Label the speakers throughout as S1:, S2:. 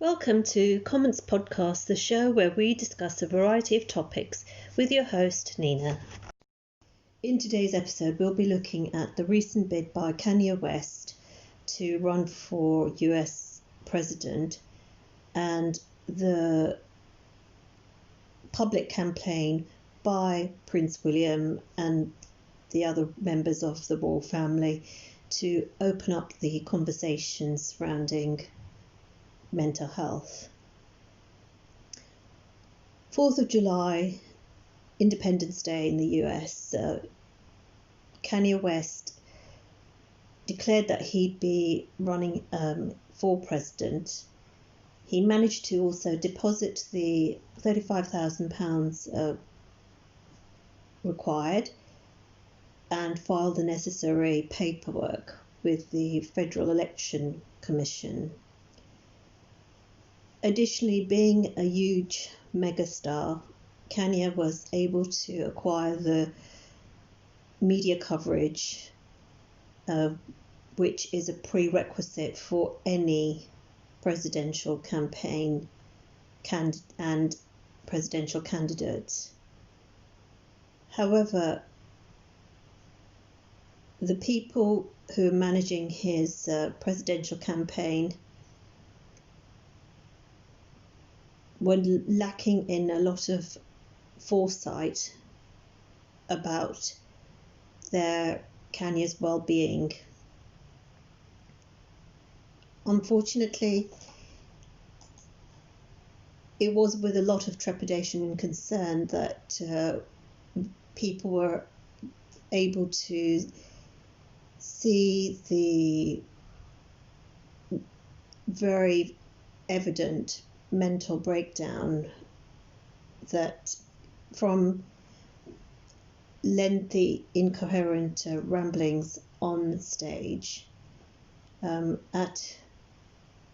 S1: Welcome to Comments Podcast, the show where we discuss a variety of topics with your host, Nina. In today's episode, we'll be looking at the recent bid by Kanye West to run for US President and the public campaign by Prince William and the other members of the royal family to open up the conversation surrounding mental health. 4th of July, Independence Day in the US, Kanye West declared that he'd be running for president. He managed to also deposit the £35,000 required and file the necessary paperwork with the Federal Election Commission. Additionally, being a huge megastar, Kanye was able to acquire the media coverage, which is a prerequisite for any presidential campaign and presidential candidates. However, the people who are managing his presidential campaign were lacking in a lot of foresight about Kanye's well-being. Unfortunately, it was with a lot of trepidation and concern that people were able to see the very evident mental breakdown that from lengthy, incoherent ramblings on stage at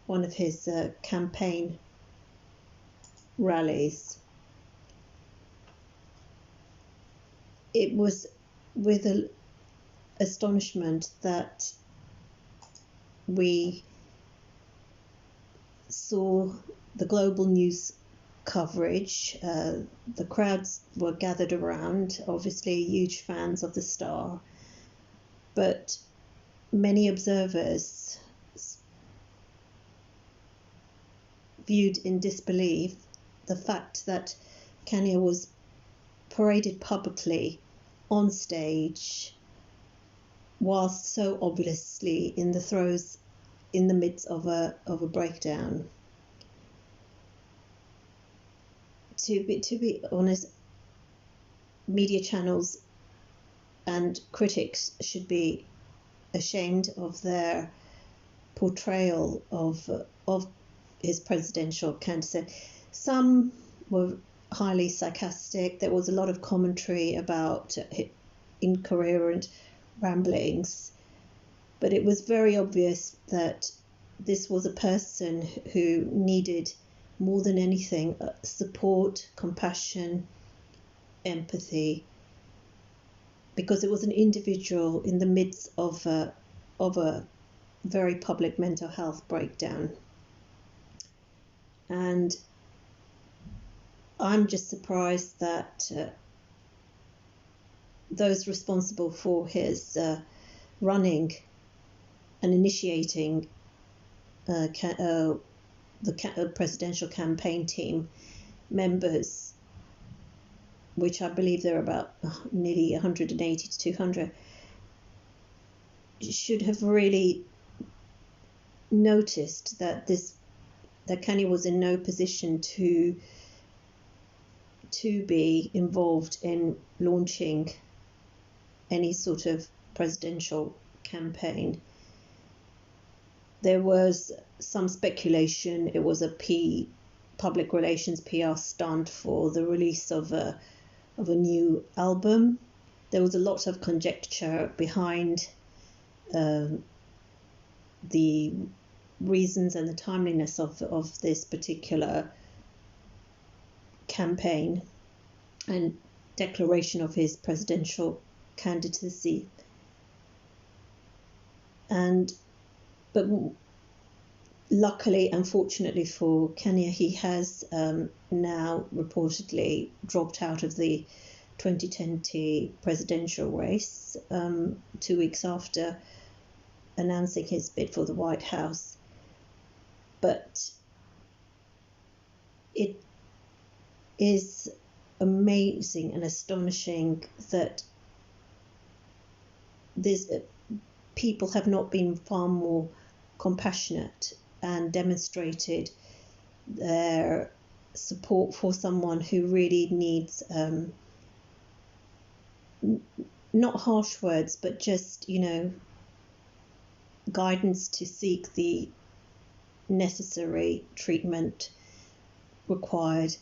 S1: one of his campaign rallies. It was with astonishment that we saw the global news coverage. The crowds were gathered around, obviously huge fans of the star, but many observers viewed in disbelief the fact that Kanye was paraded publicly on stage whilst so obviously in the midst of a breakdown. To be honest, media channels and critics should be ashamed of their portrayal of his presidential candidate. Some were highly sarcastic. There was a lot of commentary about incoherent ramblings, but it was very obvious that this was a person who needed more than anything support, compassion, empathy, because it was an individual in the midst of a very public mental health breakdown. And I'm just surprised that those responsible for his running and initiating the presidential campaign team members, which I believe there are about nearly 180 to 200, should have really noticed that Kanye was in no position to be involved in launching any sort of presidential campaign. There was some speculation it was a public relations PR stunt for the release of a new album. There was a lot of conjecture behind the reasons and the timeliness of this particular campaign and declaration of his presidential candidacy. But luckily, unfortunately for Kanye, he has now reportedly dropped out of the 2020 presidential race 2 weeks after announcing his bid for the White House. But it is amazing and astonishing that people have not been far more compassionate and demonstrated their support for someone who really needs not harsh words, but just, guidance to seek the necessary treatment required.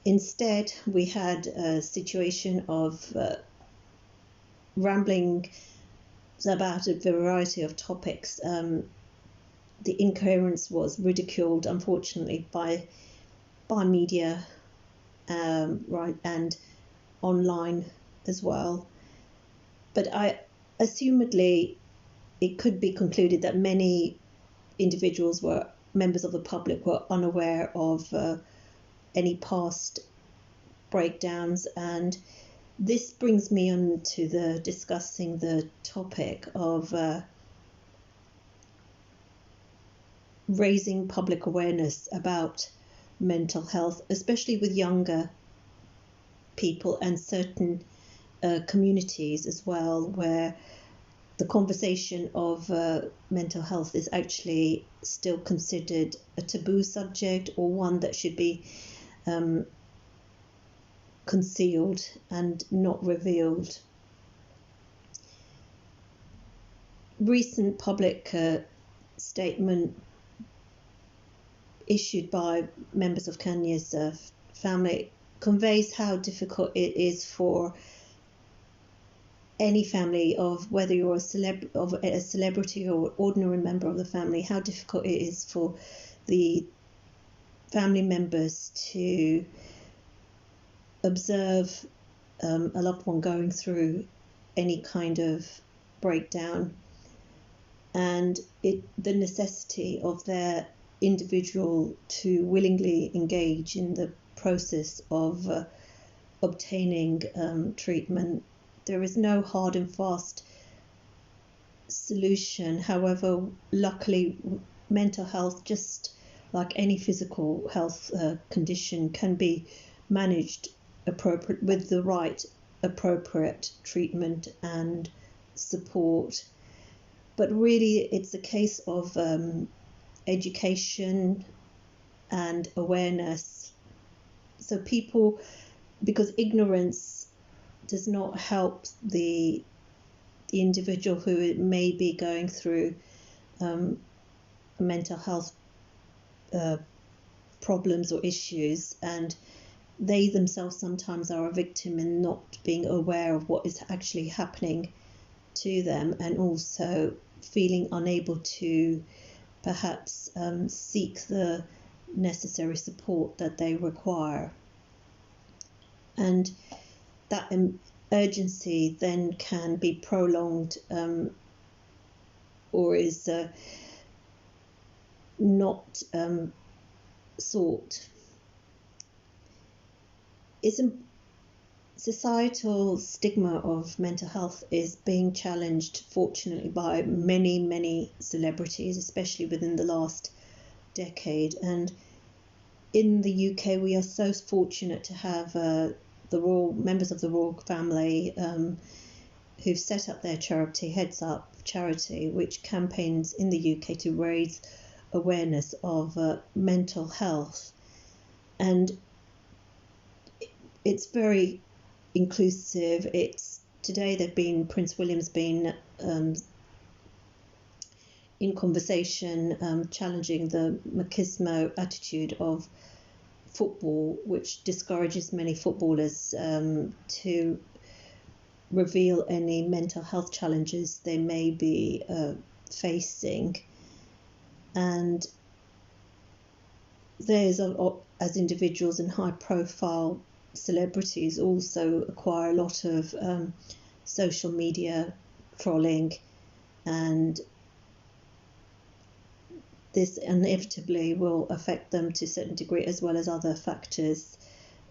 S1: Instead, we had a situation of rambling about a variety of topics. The incoherence was ridiculed, unfortunately, by media, right, and online as well. But assumedly, it could be concluded that many individuals members of the public were unaware of any past breakdowns, and this brings me on to discussing the topic of raising public awareness about mental health, especially with younger people and certain communities as well, where the conversation of mental health is actually still considered a taboo subject, or one that should be concealed and not revealed. Recent public statement issued by members of Kanye's family conveys how difficult it is for any family, of whether you're a celebrity or ordinary member of the family, how difficult it is for the family members to observe a loved one going through any kind of breakdown, and the necessity of their individual to willingly engage in the process of obtaining treatment. There is no hard and fast solution. However, luckily, mental health, just like any physical health condition, can be managed with the right appropriate treatment and support. But really, it's a case of education and awareness. So people, because ignorance does not help the individual who may be going through mental health problems or issues, and they themselves sometimes are a victim in not being aware of what is actually happening to them, and also feeling unable to perhaps seek the necessary support that they require. And that urgency then can be prolonged or is not sought. Societal stigma of mental health is being challenged, fortunately, by many celebrities, especially within the last decade. And in the UK, we are so fortunate to have the members of the royal family who've set up their charity, Heads Up Charity, which campaigns in the UK to raise awareness of mental health. And it's very inclusive. Today Prince William's been in conversation challenging the machismo attitude of football, which discourages many footballers to reveal any mental health challenges they may be facing. And there's, as individuals and high profile celebrities also acquire a lot of social media trolling and this inevitably will affect them to a certain degree, as well as other factors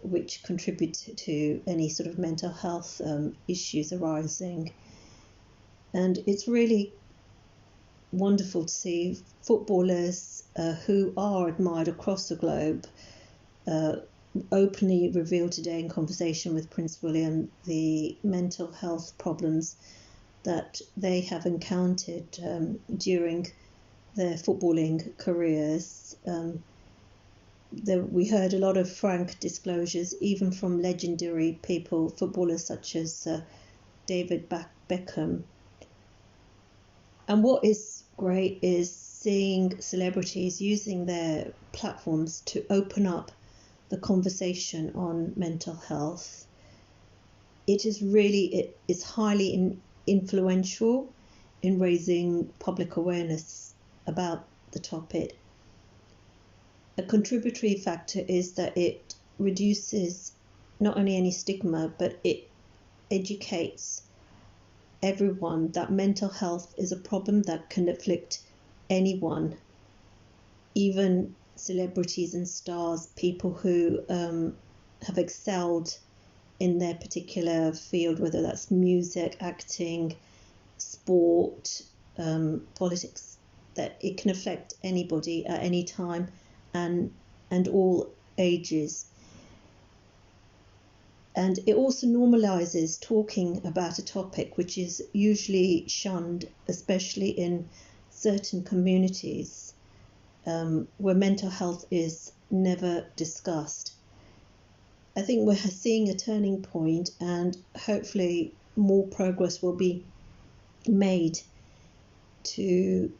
S1: which contribute to any sort of mental health issues arising. And it's really wonderful to see footballers who are admired across the globe openly reveal today in conversation with Prince William the mental health problems that they have encountered during their footballing careers. We heard a lot of frank disclosures, even from legendary people, footballers such as David Beckham. And what is great is seeing celebrities using their platforms to open up the conversation on mental health. It is highly influential in raising public awareness about the topic. A contributory factor is that it reduces not only any stigma, but it educates everyone that mental health is a problem that can afflict anyone, even celebrities and stars, people who have excelled in their particular field, whether that's music, acting, sport, politics, that it can affect anybody at any time and all ages. And it also normalizes talking about a topic which is usually shunned, especially in certain communities where mental health is never discussed. I think we're seeing a turning point, and hopefully more progress will be made to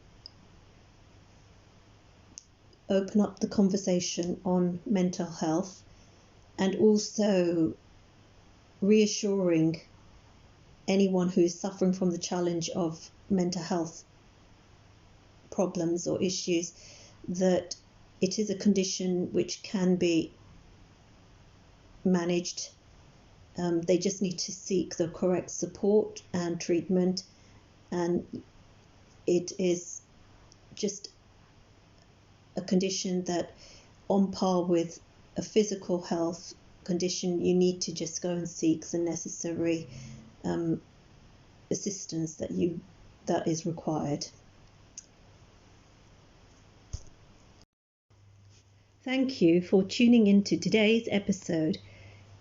S1: open up the conversation on mental health, and also reassuring anyone who is suffering from the challenge of mental health problems or issues that it is a condition which can be managed. They just need to seek the correct support and treatment, and it is just a condition that, on par with a physical health condition, you need to just go and seek the necessary assistance that is required. Thank you for tuning in to today's episode.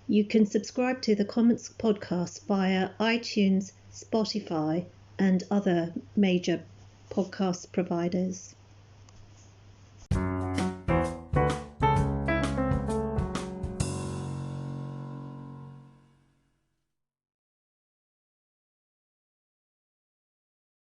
S1: You can subscribe to the Comments podcast via iTunes, Spotify, and other major podcast providers.